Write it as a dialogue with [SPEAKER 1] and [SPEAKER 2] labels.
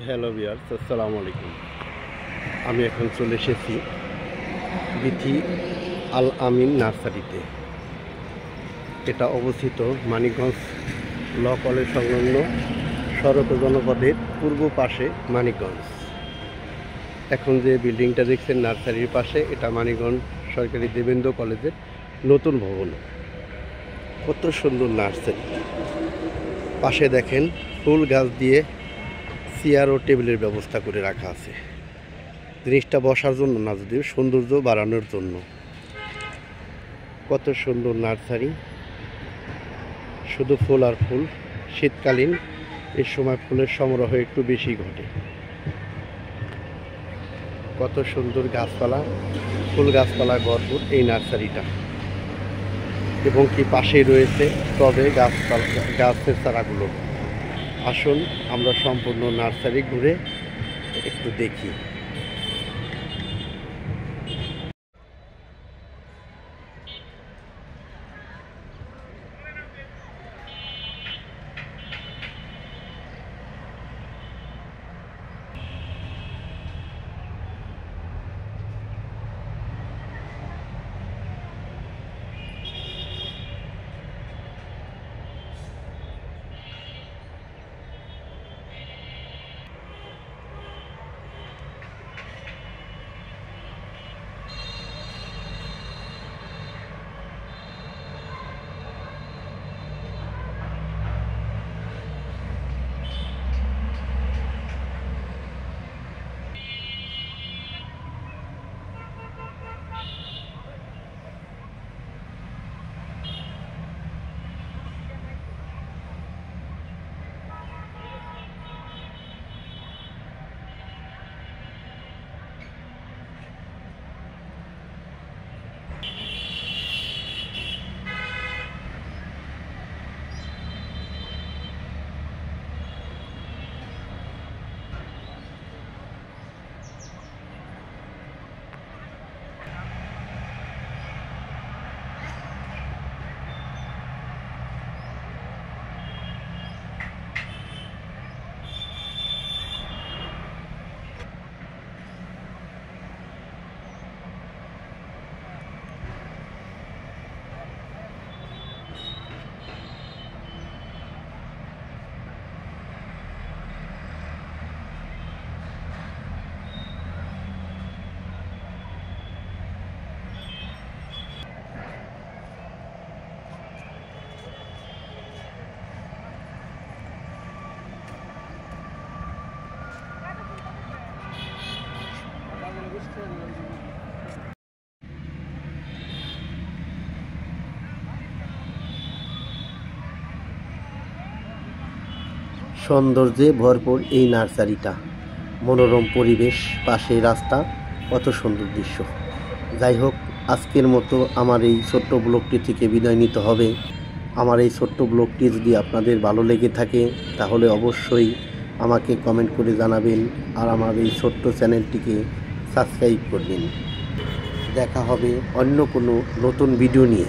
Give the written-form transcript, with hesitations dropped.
[SPEAKER 1] Hello viewers, আসসালামু আলাইকুম। আমি এখন চলে এসেছি বিথি আল আমিন নার্সারিতে। এটা অবস্থিত মানিকগঞ্জ ল কলেজ সংলগ্ন সড়ক জনপথের পূর্ব পাশে মানিকগঞ্জ। এখন যে বিল্ডিংটা দেখছেন নার্সারির পাশে, এটা মানিকগঞ্জ সরকারি দেবেন্দ্র কলেজের নতুন ভবন। কত সুন্দর নার্সারি! পাশে দেখেন ফুল গাছ দিয়ে চেয়ার ও টেবিলের ব্যবস্থা করে রাখা আছে। জিনিসটা বসার জন্য না, যদিও সৌন্দর্য বাড়ানোর জন্য। কত সুন্দর নার্সারি, শুধু ফুল আর ফুল। শীতকালীন এই সময় ফুলের সমারোহ একটু বেশি ঘটে। কত সুন্দর গাছপালা, ফুল গাছপালা ভরপুর এই নার্সারিটা। এবং কি পাশেই রয়েছে টবে গাছের চারাগুলো। আসুন আমরা সম্পূর্ণ নার্সারি ঘুরে একটু দেখি। সৌন্দর্যে ভরপুর এই নার্সারিটা। মনোরম পরিবেশ, পাশে রাস্তা, কত সুন্দর দৃশ্য। যাই হোক, আজকের মতো আমার এই ছোট্ট ব্লগটি থেকে বিদায় নিতে হবে। আমার এই ছোট্ট ব্লগটি যদি আপনাদের ভালো লেগে থাকে তাহলে অবশ্যই আমাকে কমেন্ট করে জানাবেন, আর আমার এই ছোট্ট চ্যানেলটিকে সাবস্ক্রাইব করবেন। দেখা হবে অন্য কোনো নতুন ভিডিও নিয়ে।